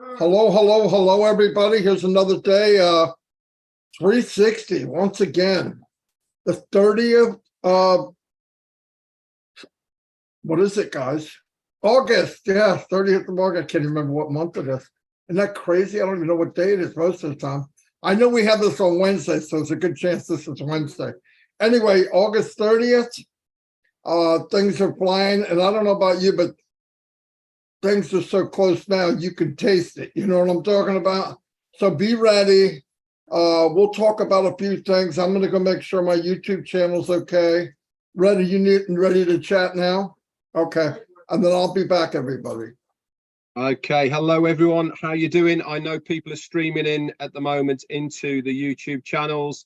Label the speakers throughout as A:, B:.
A: Hello, everybody. Here's another day. 360 once again. The 30th of what is it, guys? August. Yeah, 30th of August. I can't remember what month it is. Isn't that crazy? I don't even know what day it is most of the time. I know we have this on Wednesday, so there's a good chance this is Wednesday. Anyway, August 30th. Things are flying, and I don't know about you, but things are so close now, you can taste it. You know what I'm talking about? So be ready. We'll talk about a few things. I'm going to go make sure my YouTube channel's okay. Ready? Ready to chat now? Okay. And then I'll be back, everybody.
B: Okay. Hello, everyone. How you doing? I know people are streaming in at the moment into the YouTube channels.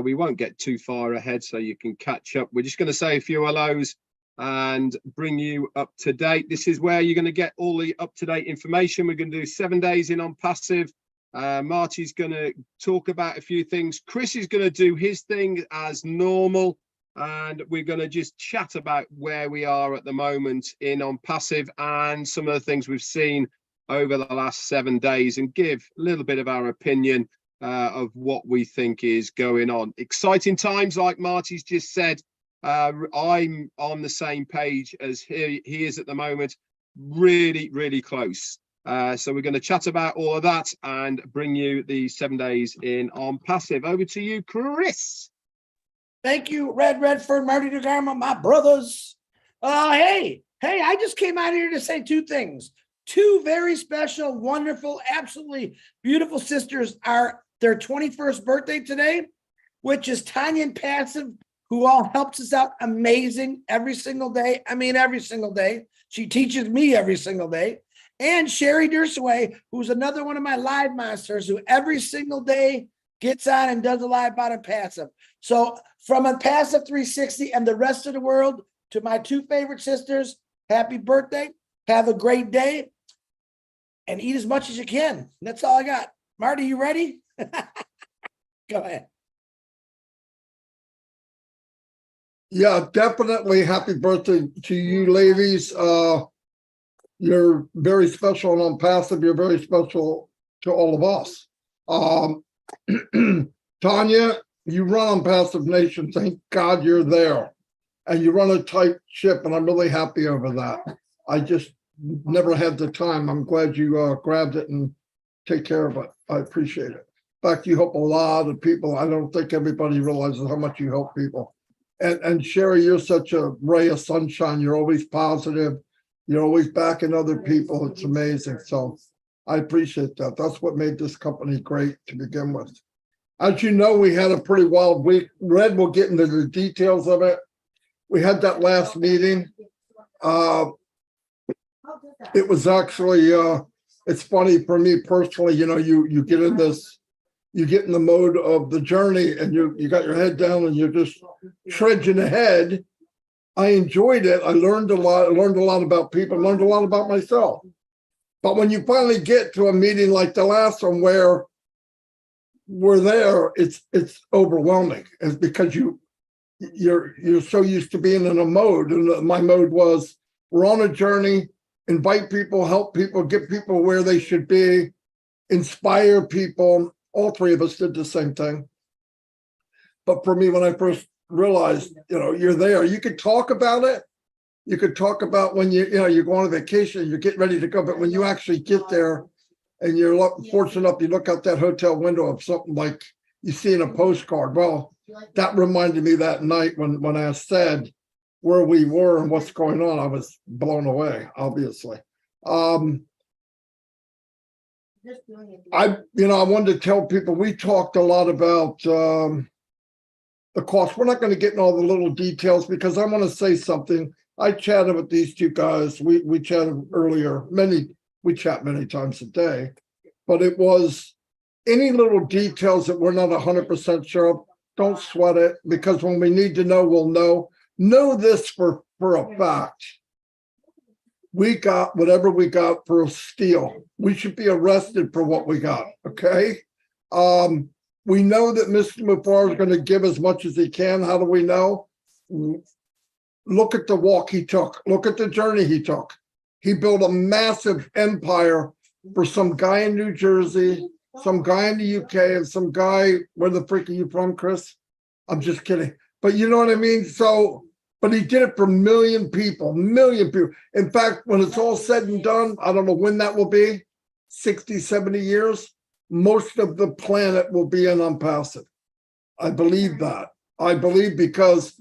B: We won't get too far ahead, so you can catch up. We're just going to say a few hellos and bring you up to date. This is where you're going to get all the up-to-date information. We're going to do 7 days in Onpassive. Marty's going to talk about a few things. Chris is going to do his thing as normal, and we're going to just chat about where we are at the moment in Onpassive and some of the things we've seen over the last 7 days and give a little bit of our opinion of what we think is going on. Exciting times, like Marty's just said. I'm on the same page as he is at the moment, really close. So we're going to chat about all of that and bring you the 7 days in Onpassive. Over to you, Chris.
C: Thank you, Redford, Marty DeGarmo, my brothers. Hey, I just came out here to say two things. Two very special, wonderful, absolutely beautiful sisters are their 21st birthday today, which is Tanya and Passive, who all helps us out amazing every single day. I mean, every single day. She teaches me every single day. And Sherry Dursaway, who's another one of my live masters, who every single day gets on and does a live about Onpassive. So from Onpassive 360 and the rest of the world to my two favorite sisters, happy birthday. Have a great day. And eat as much as you can. That's all I got. Marty, you ready? Go ahead.
A: Yeah, definitely happy birthday to you, ladies. You're very special on Onpassive. You're very special to all of us. Tanya, you run Onpassive Nation. Thank God you're there. And you run a tight ship, and I'm really happy over that. I just never had the time. I'm glad you grabbed it and take care of it. I appreciate it. In fact, you help a lot of people. I don't think everybody realizes how much you help people. And Sherry, you're such a ray of sunshine. You're always positive. You're always backing other people. It's amazing. So I appreciate that. That's what made this company great to begin with. As you know, we had a pretty wild week. Red will get into the details of it. We had that last meeting. It was actually, it's funny for me personally, you know, you get in this, you get in the mode of the journey and you got your head down and you're just trudging ahead. I enjoyed it. I learned a lot. I learned a lot about people, learned a lot about myself. But when you finally get to a meeting like the last one where we're there, it's overwhelming. It's because you're so used to being in a mode. And my mode was, we're on a journey, invite people, help people, get people where they should be, inspire people. All three of us did the same thing. But for me, when I first realized, you know, you're there, you could talk about it. You could talk about when you go on a vacation, you're getting ready to go. But when you actually get there and you're fortunate enough, you look out that hotel window of something like you see in a postcard. Well, that reminded me that night when I said where we were and what's going on, I was blown away, obviously. I wanted to tell people, we talked a lot about the cost. We're not going to get in all the little details because I want to say something. I chatted with these two guys. We chatted earlier. We chat many times a day, but it was any little details that we're not 100% sure of. Don't sweat it, because when we need to know, we'll know. Know this for a fact. We got whatever we got for a steal. We should be arrested for what we got, okay? We know that Mr. Mufar is going to give as much as he can. How do we know? Look at the walk he took. Look at the journey he took. He built a massive empire for some guy in New Jersey, some guy in the UK, and some guy, where the freak are you from, Chris? I'm just kidding. But you know what I mean? So, but he did it for million people. In fact, when it's all said and done, I don't know when that will be, 60, 70 years, most of the planet will be in Onpassive. I believe that. I believe because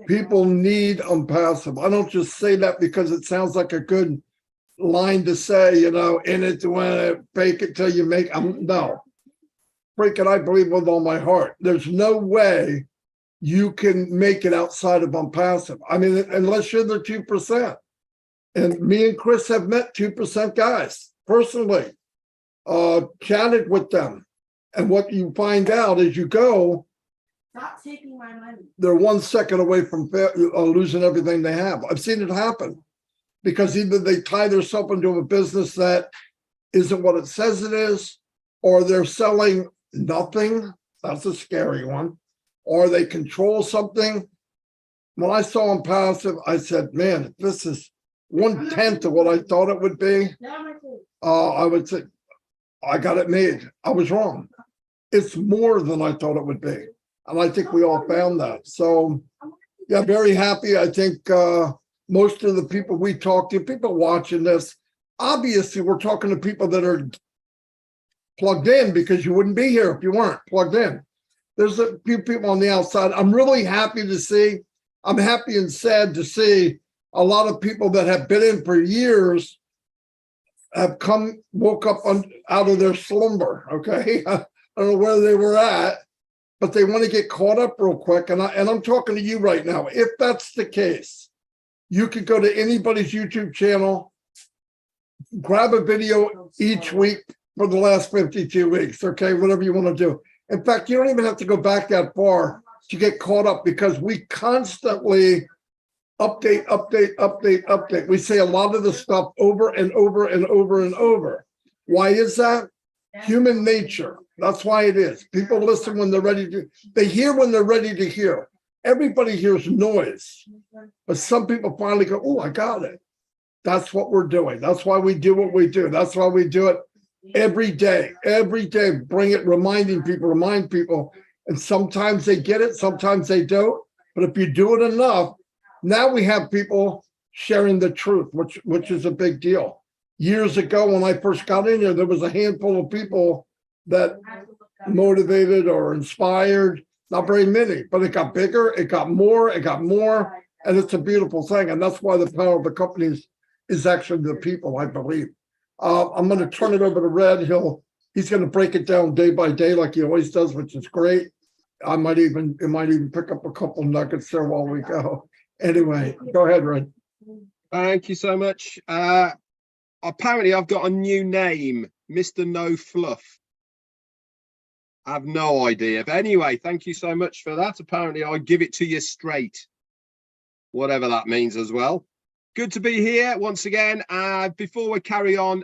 A: people need Onpassive. I don't just say that because it sounds like a good line to say, you know, in it to win it, fake it till you make it. No. Freaking, I believe with all my heart. There's no way you can make it outside of Onpassive. I mean, unless you're the 2%. And me and Chris have met 2% guys personally, chatted with them. And what you find out as you go,
D: Stop taking my money.
A: they're 1 second away from losing everything they have. I've seen it happen because either they tie themselves into a business that isn't what it says it is, or they're selling nothing. That's a scary one. Or they control something. When I saw Onpassive, I said, man, this is 1/10 of what I thought it would be. I would say, I got it made. I was wrong. It's more than I thought it would be. And I think we all found that. So, yeah, very happy. I think most of the people we talk to, people watching this, obviously we're talking to people that are plugged in because you wouldn't be here if you weren't plugged in. There's a few people on the outside. I'm really happy to see. I'm happy and sad to see a lot of people that have been in for years have woke up out of their slumber. Okay, I don't know where they were at, but they want to get caught up real quick. And I'm talking to you right now. If that's the case, you could go to anybody's YouTube channel, grab a video each week for the last 52 weeks. Okay, whatever you want to do. In fact, you don't even have to go back that far to get caught up because we constantly update. We say a lot of the stuff over and over and over and over. Why is that? Human nature. That's why it is. People listen when they're ready to, they hear when they're ready to hear. Everybody hears noise, but some people finally go, oh, I got it. That's what we're doing. That's why we do what we do. That's why we do it every day, bring it, remind people. And sometimes they get it, sometimes they don't. But if you do it enough, now we have people sharing the truth, which is a big deal. Years ago, when I first got in here, there was a handful of people that motivated or inspired, not very many, but it got bigger, it got more, and it's a beautiful thing. And that's why the power of the companies is actually the people, I believe. I'm going to turn it over to Red. He's going to break it down day by day like he always does, which is great. It might even pick up a couple nuggets there while we go. Anyway, go ahead, Red.
B: Thank you so much. Apparently, I've got a new name, Mr. No Fluff. I have no idea. But anyway, thank you so much for that. Apparently, I give it to you straight, whatever that means as well. Good to be here once again. Before we carry on,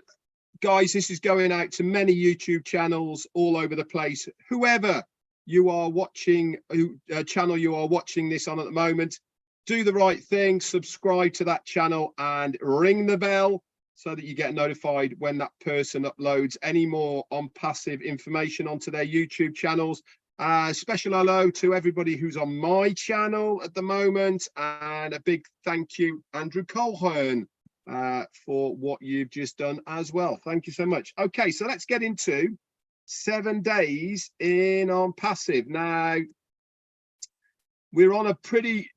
B: guys, this is going out to many YouTube channels all over the place. Whoever you are watching, channel you are watching this on at the moment, do the right thing, subscribe to that channel and ring the bell so that you get notified when that person uploads any more Onpassive information onto their YouTube channels. Special hello to everybody who's on my channel at the moment, and a big thank you, Andrew Colhern, for what you've just done as well. Thank you so much. Okay, so let's get into 7 days in Onpassive. Now, we're on a pretty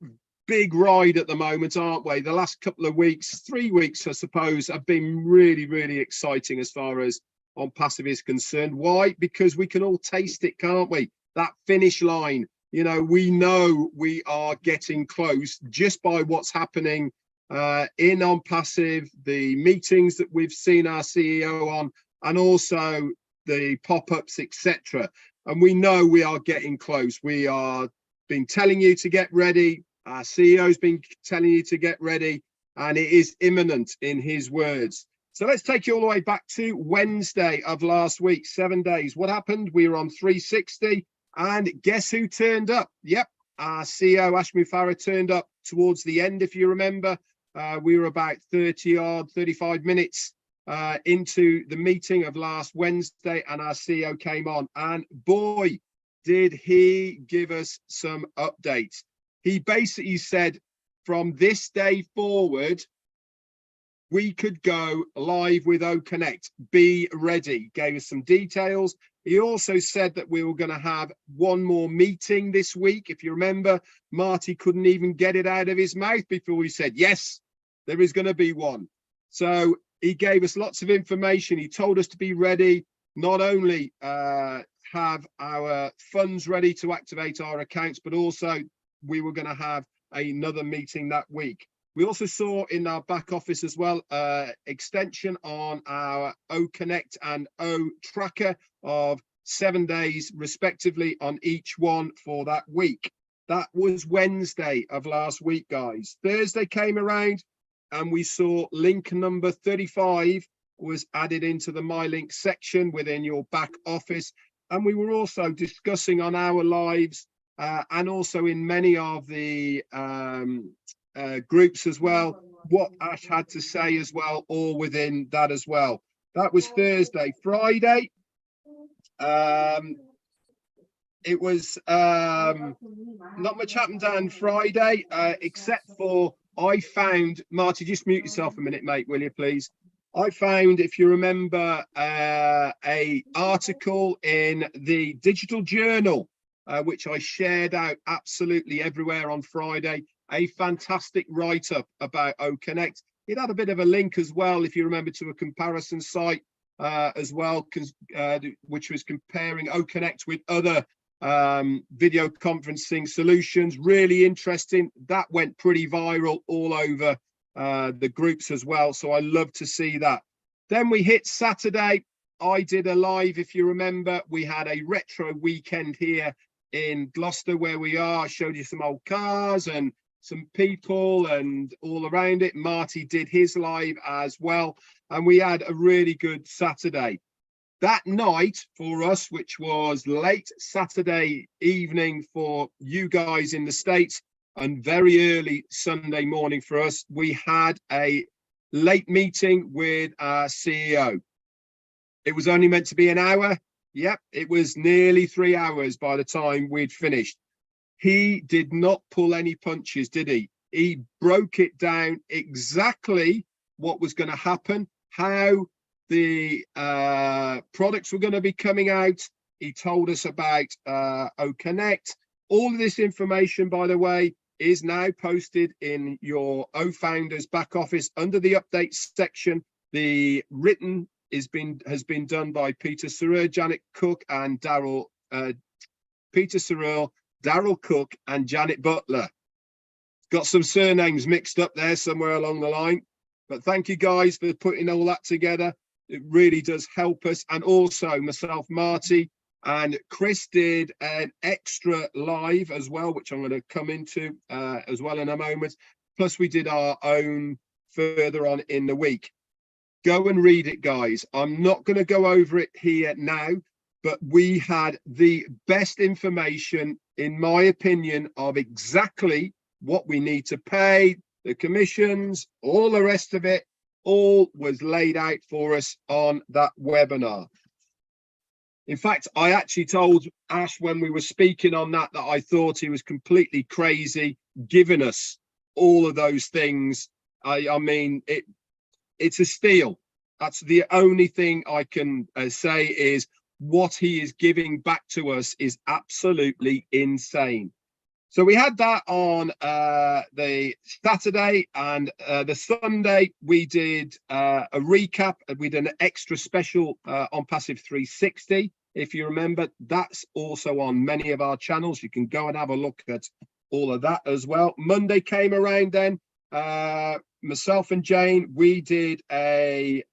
B: big ride at the moment, aren't we? The last couple of weeks, 3 weeks, I suppose, have been really, really exciting as far as Onpassive is concerned. Why? Because we can all taste it, can't we? That finish line, you know we are getting close just by what's happening in Onpassive, the meetings that we've seen our CEO on, and also the pop-ups, etc. And we know we are getting close. We are been telling you to get ready. Our CEO's been telling you to get ready, and it is imminent in his words. So let's take you all the way back to Wednesday of last week, 7 days. What happened? We were on 360, and guess who turned up? Yep, our CEO, Ashmi Farah, turned up towards the end, if you remember. We were about 35 minutes into the meeting of last Wednesday, and our CEO came on, and boy, did he give us some updates. He basically said from this day forward, we could go live with OConnect. Be ready. Gave us some details. He also said that we were going to have one more meeting this week. If you remember, Marty couldn't even get it out of his mouth before he said, yes, there is going to be one. So he gave us lots of information. He told us to be ready, not only have our funds ready to activate our accounts, but also we were going to have another meeting that week. We also saw in our back office as well, extension on our OConnect and O tracker of 7 days respectively on each one for that week. That was Wednesday of last week, guys. Thursday came around and we saw link number 35 was added into the MyLink section within your back office. And we were also discussing on our lives and also in many of the groups as well, what Ash had to say as well, all within that as well. That was Thursday. Friday, it was not much happened on Friday, except for I found, Marty, just mute yourself a minute, mate, will you please? I found, if you remember, a article in the Digital Journal, which I shared out absolutely everywhere on Friday. A fantastic write-up about OConnect. It had a bit of a link as well, if you remember, to a comparison site as well, which was comparing OConnect with other video conferencing solutions. Really interesting. That went pretty viral all over the groups as well. So I love to see that. Then we hit Saturday. I did a live, if you remember. We had a retro weekend here in Gloucester where we are. I showed you some old cars and some people and all around it. Marty did his live as well, and we had a really good Saturday. That night for us, which was late Saturday evening for you guys in the States and very early Sunday morning for us, we had a late meeting with our CEO. It was only meant to be an hour. Yep, it was nearly 3 hours by the time we'd finished. He did not pull any punches, did he? He broke it down exactly what was going to happen, how the products were going to be coming out. He told us about OConnect. All of this information, by the way, is now posted in your OFounders back office under the updates section. The written has been done by Peter Searle, Janet Cook, and Daryl. Peter Searle, Daryl Cook, and Janet Butler. Got some surnames mixed up there somewhere along the line, but thank you guys for putting all that together. It really does help us. And also myself, Marty, and Chris did an extra live as well, which I'm going to come into as well in a moment. Plus we did our own further on in the week. Go and read it, guys. I'm not going to go over it here now, but we had the best information, in my opinion, of exactly what we need to pay, the commissions, all the rest of it, all was laid out for us on that webinar. In fact, I actually told Ash when we were speaking on that I thought he was completely crazy giving us all of those things. I mean, it's a steal. That's the only thing I can say is what he is giving back to us is absolutely insane. So we had that on the Saturday, and the Sunday we did a recap. We did an extra special Onpassive 360. If you remember, that's also on many of our channels. You can go and have a look at all of that as well. Monday came around then. Myself and Jane, we did a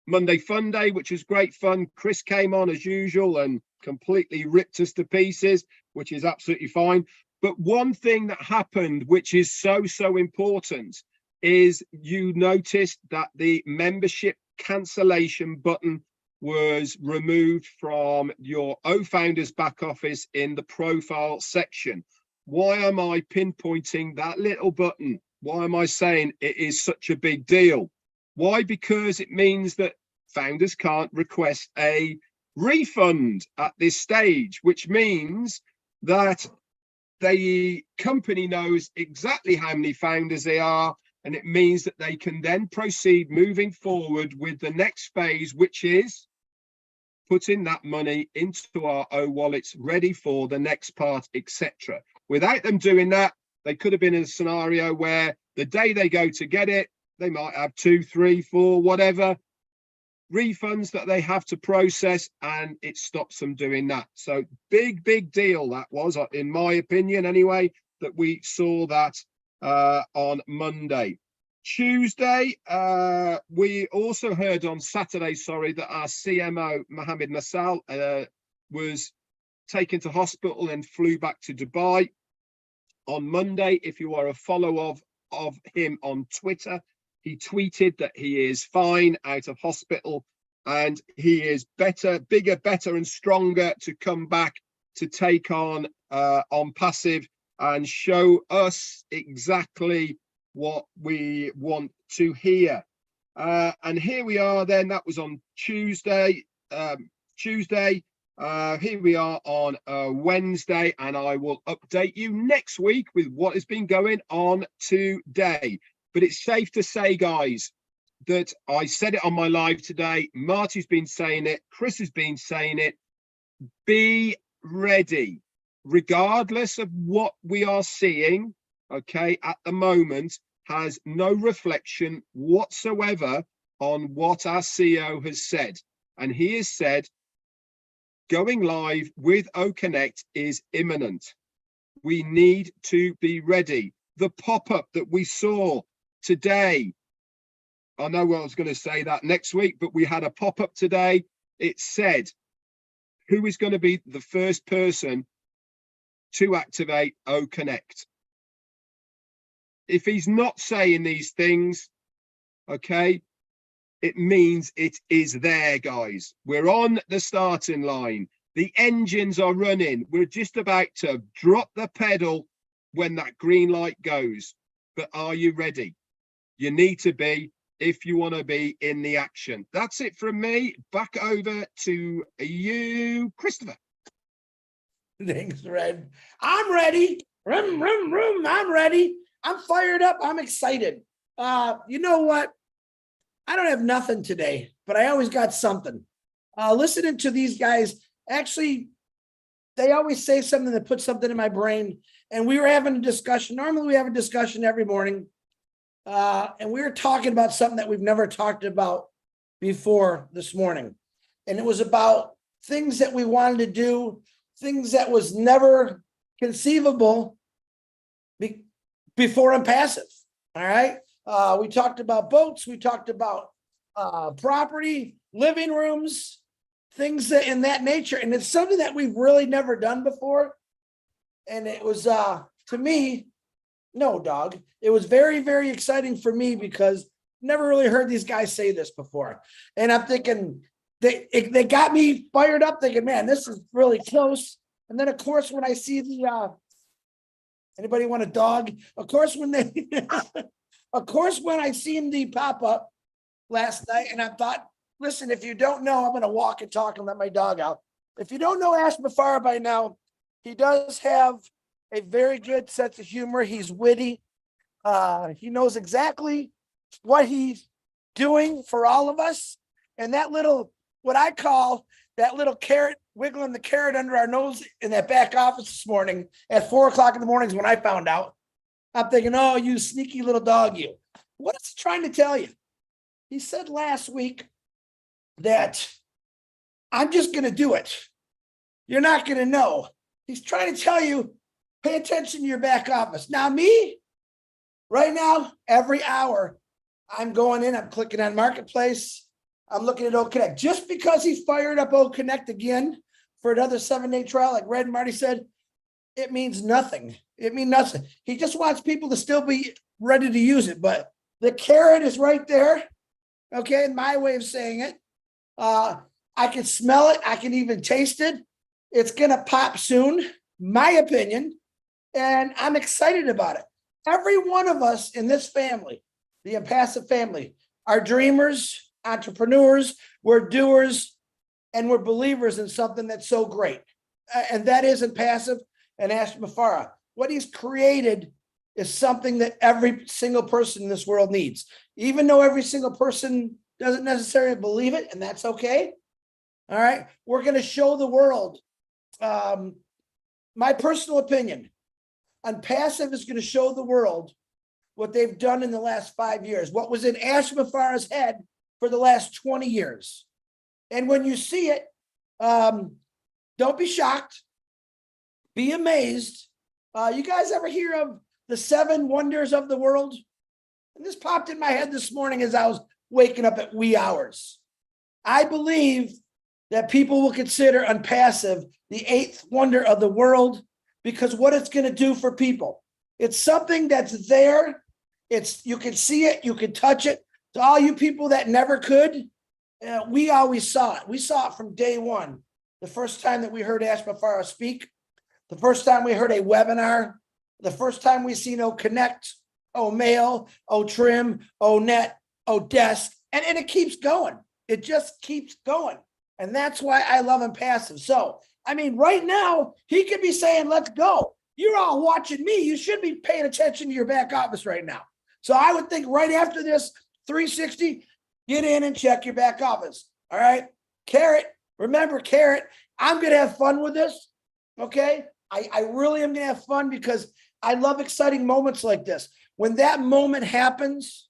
B: Monday Fun Day, which was great fun. Chris came on as usual and completely ripped us to pieces, which is absolutely fine. But one thing that happened, which is so important, is you noticed that the membership cancellation button was removed from your OFounders back office in the profile section. Why am I pinpointing that little button? Why am I saying it is such a big deal? Why? Because it means that founders can't request a refund at this stage, which means that the company knows exactly how many founders they are, and it means that they can then proceed moving forward with the next phase, which is putting that money into our wallets ready for the next part, etc. Without them doing that, they could have been in a scenario where the day they go to get it, they might have 2, 3, 4, whatever refunds that they have to process, and it stops them doing that. So big deal that was, in my opinion anyway, that we saw that on Monday. Tuesday, we also heard on Saturday, that our CMO Mohammed Nassal was taken to hospital and flew back to Dubai. On Monday, if you are a follower of him on Twitter, he tweeted that he is fine out of hospital and he is better, bigger, better and stronger to come back to take on Onpassive and show us exactly what we want to hear. And here we are then. That was on Tuesday. Here we are on Wednesday, and I will update you next week with what has been going on today. But it's safe to say, guys, that I said it on my live today. Marty's been saying it. Chris has been saying it. Be ready, regardless of what we are seeing, okay, at the moment, has no reflection whatsoever on what our CEO has said. And he has said going live with OConnect is imminent. We need to be ready. The pop-up that we saw today, I know I was going to say that next week, but we had a pop-up today. It said, who is going to be the first person to activate OConnect? If he's not saying these things, okay, it means it is there, guys. We're on the starting line. The engines are running. We're just about to drop the pedal when that green light goes. But are you ready? You need to be if you want to be in the action. That's it from me. Back over to you, Christopher.
C: Thanks, Red. I'm ready. I'm ready. I'm fired up. I'm excited. You know what? I don't have nothing today, but I always got something. Listening to these guys, actually, they always say something that puts something in my brain. And we were having a discussion. Normally, we have a discussion every morning. And we were talking about something that we've never talked about before this morning. And it was about things that we wanted to do, things that was never conceivable before Onpassive. All right. We talked about boats. We talked about property, living rooms, things that in that nature. And it's something that we've really never done before. And it was, to me, no, dog. It was very, very exciting for me because never really heard these guys say this before. And I'm thinking, they got me fired up thinking, man, this is really close. And then, of course, when I see the, anybody want a dog? Of course, when they, of course, when I seen the pop up last night and I thought, listen, if you don't know, I'm going to walk and talk and let my dog out. If you don't know Ash Mafara by now, he does have a very good sense of humor. He's witty. He knows exactly what he's doing for all of us. And that little, what I call that little carrot, wiggling the carrot under our nose in that back office this morning at 4:00 in the mornings when I found out, I'm thinking, oh, you sneaky little dog, you. What is he trying to tell you? He said last week that I'm just going to do it. You're not going to know. He's trying to tell you, pay attention to your back office. Now, me, right now, every hour, I'm going in, I'm clicking on Marketplace. I'm looking at OConnect. Just because he fired up OConnect again for another 7-day trial, like Red and Marty said, it means nothing. It means nothing. He just wants people to still be ready to use it. But the carrot is right there. Okay, my way of saying it. I can smell it. I can even taste it. It's going to pop soon, my opinion. And I'm excited about it. Every one of us in this family, the Onpassive family, are dreamers, entrepreneurs, we're doers, and we're believers in something that's so great. And that isn't passive and Ashton Mafara. What he's created is something that every single person in this world needs, even though every single person doesn't necessarily believe it, and that's okay. All right. We're going to show the world. My personal opinion, Onpassive is going to show the world what they've done in the last 5 years, what was in Ashton Mafara's head for the last 20 years. And when you see it, don't be shocked, be amazed. You guys ever hear of the 7 wonders of the world? And this popped in my head this morning as I was waking up at wee hours. I believe that people will consider Onpassive the 8th wonder of the world because what it's going to do for people. It's something that's there. You can see it, you can touch it. To all you people that never could, we always saw it. We saw it from day one. The first time that we heard Ash Mafara speak, the first time we heard a webinar, the first time we seen Connect, Mail, Trim, Net, Desk, and it keeps going. It just keeps going. And that's why I love Onpassive. So, I mean, right now, he could be saying, let's go. You're all watching me. You should be paying attention to your back office right now. So I would think right after this 360, get in and check your back office. All right. Carrot, remember Carrot, I'm going to have fun with this. Okay. I really am going to have fun because I love exciting moments like this. When that moment happens,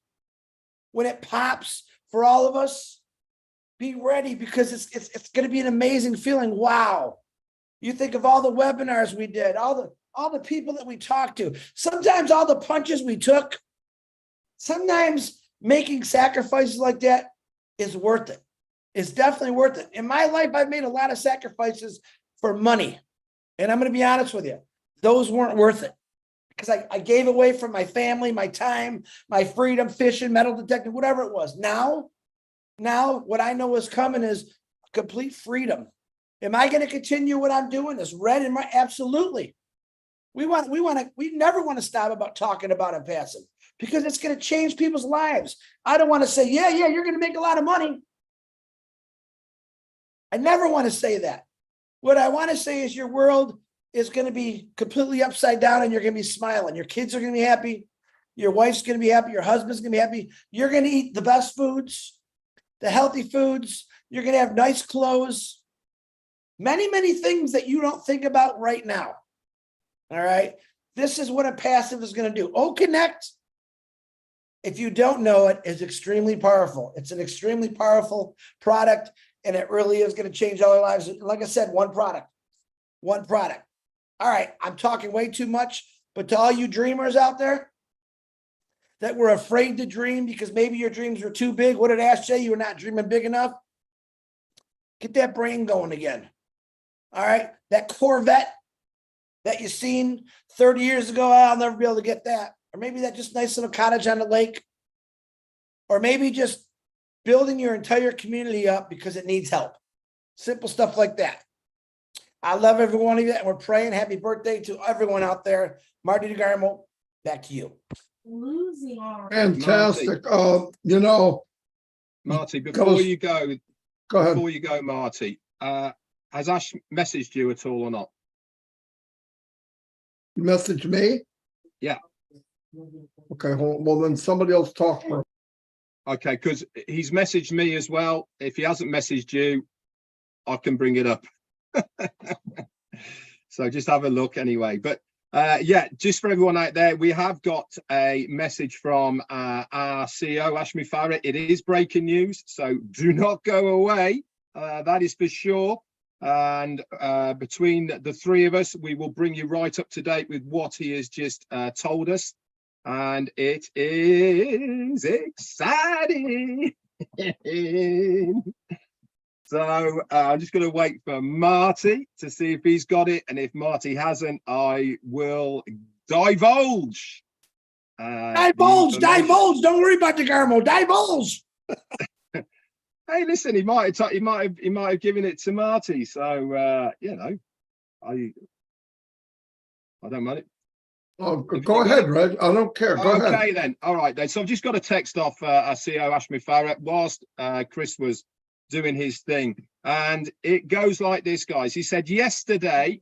C: when it pops for all of us, be ready because it's going to be an amazing feeling. Wow. You think of all the webinars we did, all the people that we talked to, sometimes all the punches we took, sometimes making sacrifices like that is worth it. It's definitely worth it. In my life, I've made a lot of sacrifices for money. And I'm going to be honest with you, those weren't worth it because I gave away from my family, my time, my freedom, fishing, metal detecting, whatever it was. Now what I know is coming is complete freedom. Am I going to continue what I'm doing? Is red in my absolutely. We never want to stop about talking about Onpassive because it's going to change people's lives. I don't want to say, yeah, you're going to make a lot of money. I never want to say that. What I want to say is your world is going to be completely upside down and you're going to be smiling. Your kids are going to be happy. Your wife's going to be happy. Your husband's going to be happy. You're going to eat the best foods, the healthy foods. You're going to have nice clothes. Many, many things that you don't think about right now. All right. This is what Onpassive is going to do. Connect, if you don't know it, is extremely powerful. It's an extremely powerful product, and it really is going to change all our lives. Like I said, one product. All right. I'm talking way too much, but to all you dreamers out there that were afraid to dream because maybe your dreams were too big, what did Ash say? You were not dreaming big enough. Get that brain going again. All right. That Corvette that you seen 30 years ago, I'll never be able to get that. Or maybe that just nice little cottage on the lake. Or maybe just building your entire community up because it needs help. Simple stuff like that. I love every one of you, and we're praying happy birthday to everyone out there. Marty DeGarmo, back to you.
D: Losing already.
A: Fantastic.
B: Marty, before you go, Marty, has Ash messaged you at all or not?
A: You message me?
B: Yeah.
A: Okay, well then somebody else talk for.
B: Okay, because he's messaged me as well. If he hasn't messaged you, I can bring it up. So just have a look anyway. But yeah, just for everyone out there, we have got a message from our CEO, Ash Mafara. It is breaking news, so do not go away. That is for sure. And between the three of us, we will bring you right up to date with what he has just told us. And it is exciting. So I'm just going to wait for Marty to see if he's got it. And if Marty hasn't, I will divulge.
C: Divulge. Don't worry about DeGarmo. Divulge.
B: Hey, listen, he might have given it to Marty. So I don't mind it.
A: Oh, go ahead, Red. I don't care. Go ahead.
B: Okay, then. All right, then. So I've just got a text off our CEO, Ashmi Farah, whilst Chris was doing his thing. And it goes like this, guys. He said yesterday,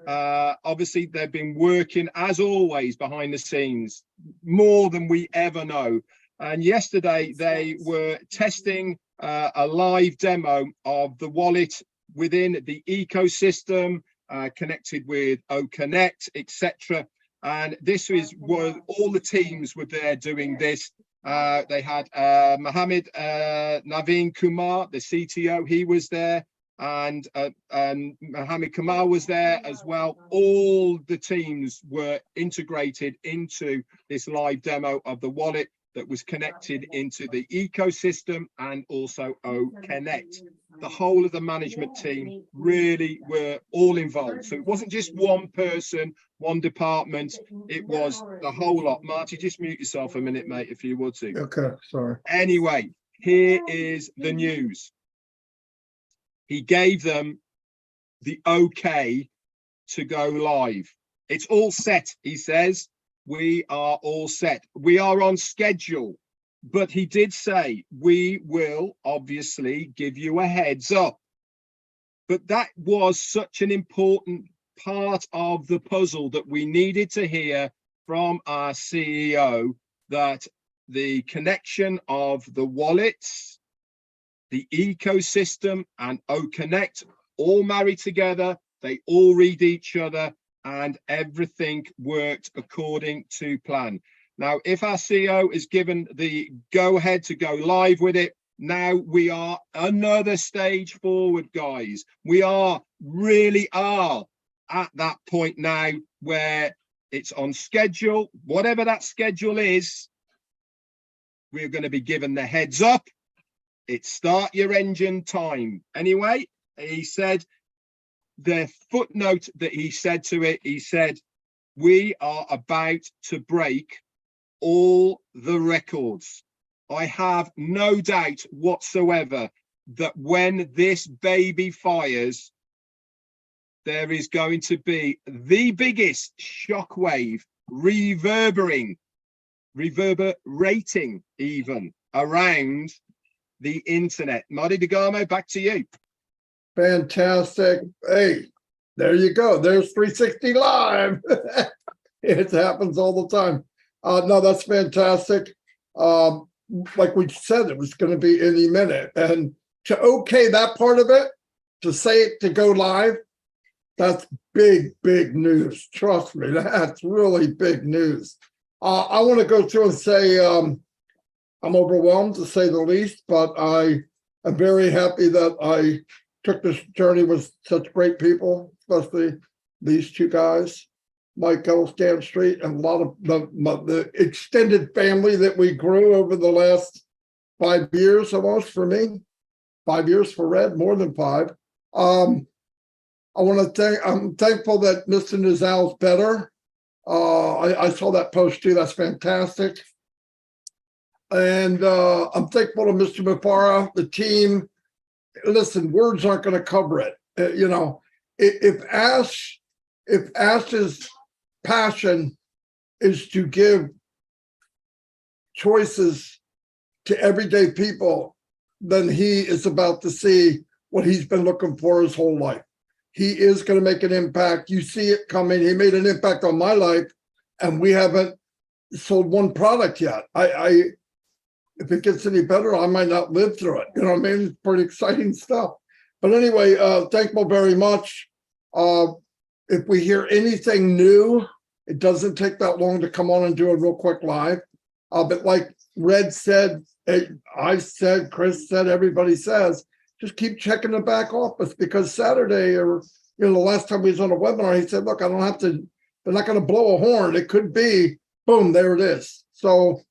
B: obviously, they've been working, as always, behind the scenes, more than we ever know. And yesterday, they were testing a live demo of the wallet within the ecosystem, connected with OConnect, etc. And this was all the teams were there doing this. They had Mohammed Naveen Kumar, the CTO, he was there, and Mohammed Kamal was there as well. All the teams were integrated into this live demo of the wallet that was connected into the ecosystem and also OConnect. The whole of the management team really were all involved. So it wasn't just one person, one department, it was the whole lot. Marty, just mute yourself a minute, mate, if you would to.
A: Okay, sorry.
B: Anyway, here is the news. He gave them the okay to go live. It's all set, he says. We are all set. We are on schedule. But he did say, we will obviously give you a heads up. But that was such an important part of the puzzle that we needed to hear from our CEO, that the connection of the wallets, the ecosystem, and OConnect all marry together. They all read each other, and everything worked according to plan. Now, if our CEO is given the go-ahead to go live with it, now we are another stage forward, guys. We really are at that point now where it's on schedule. Whatever that schedule is, we're going to be given the heads up. It's start your engine time. Anyway, he said, the footnote that he said to it, he said, we are about to break all the records. I have no doubt whatsoever that when this baby fires, there is going to be the biggest shockwave reverberating even around the internet. Marty DeGarmo, back to you.
A: Fantastic. Hey, there you go. There's 360 Live. It happens all the time. No, that's fantastic. Like we said, it was going to be any minute. And to okay that part of it, to say it, to go live, that's big, big news. Trust me, that's really big news. I want to go through and say I'm overwhelmed, to say the least, but I am very happy that I took this journey with such great people, especially these two guys, Mike Stan Street, and a lot of the extended family that we grew over the last 5 years, almost for me. 5 years for Red, more than 5. I'm thankful that Mr. Nizal's better. I saw that post too. That's fantastic. And I'm thankful to Mr. Mufara, the team. Listen, words aren't going to cover it. If Ash's passion is to give choices to everyday people, then he is about to see what he's been looking for his whole life. He is going to make an impact. You see it coming. He made an impact on my life, and we haven't sold one product yet. If it gets any better, I might not live through it. You know what I mean? It's pretty exciting stuff. But anyway, thankful very much. If we hear anything new, it doesn't take that long to come on and do a real quick live. But like Red said, I said, Chris said, everybody says, just keep checking the back office, because Saturday, or the last time we was on a webinar, he said, look, I don't have to, they're not going to blow a horn. It could be, boom, there it is. So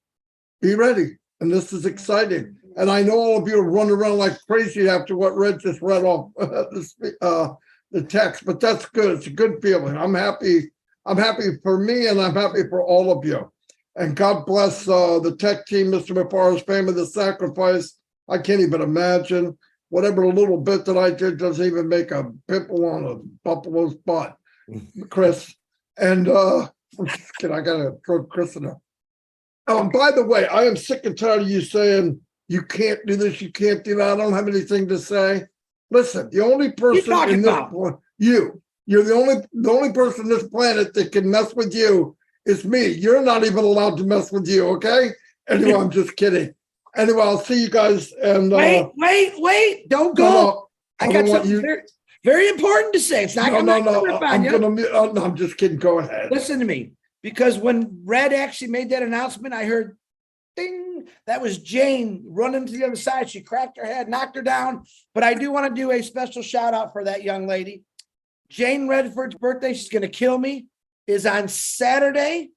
A: be ready. And this is exciting. And I know all of you are running around like crazy after what Red just read off the text, but that's good. It's a good feeling. I'm happy. I'm happy for me, and I'm happy for all of you. And God bless the tech team, Mr. Mufara's family, the sacrifice. I can't even imagine. Whatever little bit that I did doesn't even make a pimple on a buffalo's butt, Chris. And I'm just kidding. I gotta throw Chris in there. By the way, I am sick and tired of you saying you can't do this, you can't do that. I don't have anything to say. Listen, the only person
C: talking
A: in this
C: about?
A: you're the only person on this planet that can mess with you is me. You're not even allowed to mess with you, okay? Anyway, I'm just kidding. Anyway, I'll see you guys and
C: Wait, don't go.
A: no,
C: I
A: I
C: got
A: don't want
C: something
A: you.
C: very, very important to say. It's not.
A: No,
C: I'm
A: no,
C: not gonna
A: no.
C: rip on
A: I'm
C: you.
A: gonna. No, I'm just kidding. Go ahead.
C: Listen to me, because when Red actually made that announcement, I heard ding. That was Jane running to the other side. She cracked her head, knocked her down. But I do want to do a special shout out for that young lady. Jane Redford's birthday, she's going to kill me, is on Saturday.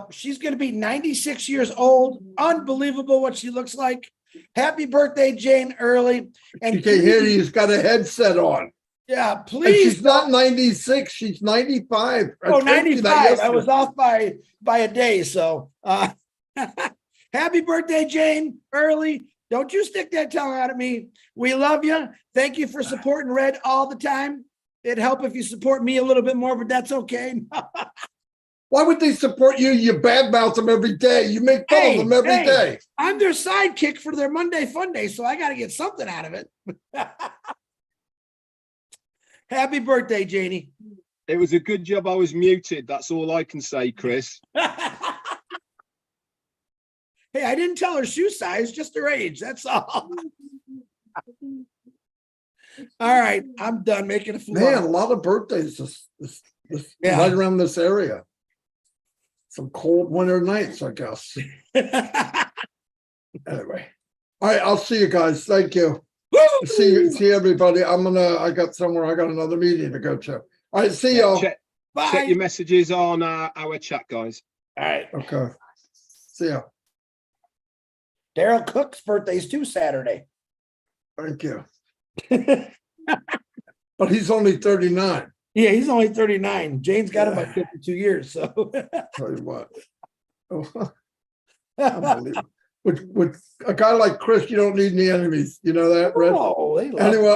C: She's going to be 96 years old. Unbelievable what she looks like. Happy birthday, Jane, early. And
A: You can hear he's got a headset on.
C: yeah,
A: And
C: please.
A: she's not 96, she's 95.
C: Oh,
A: I told you that
C: 95. I
A: yesterday.
C: was off by a day. So happy birthday, Jane, early. Don't you stick that tongue out at me. We love you. Thank you for supporting Red all the time. It'd help if you support me a little bit more, but that's okay.
A: Why would they support you? You badmouth them every day. You make fun of them every day.
C: I'm their sidekick for their Monday Fun Day, so I got to get something out of it. Happy birthday, Janie.
B: It was a good job I was muted. That's all I can say, Chris.
C: Hey, I didn't tell her shoe size, just her age. That's all. All right, I'm done making a fool.
A: Man, a lot of birthdays this
C: Yeah.
A: right around this area. Some cold winter nights, I guess. Anyway. All right, I'll see you guys. Thank you. See everybody. I got another meeting to go to. All right, see y'all.
B: Check
C: Bye.
B: your messages on our chat, guys.
C: All right.
A: Okay. See ya.
C: Daryl Cook's birthday's too Saturday.
A: Thank you. But he's only 39.
C: Yeah, he's only 39. Jane's got about 52 years. So
A: Tell you what. Oh, unbelievable. With a guy like Chris, you don't need any enemies. You know that, Red?
C: oh, they love
A: Anyway,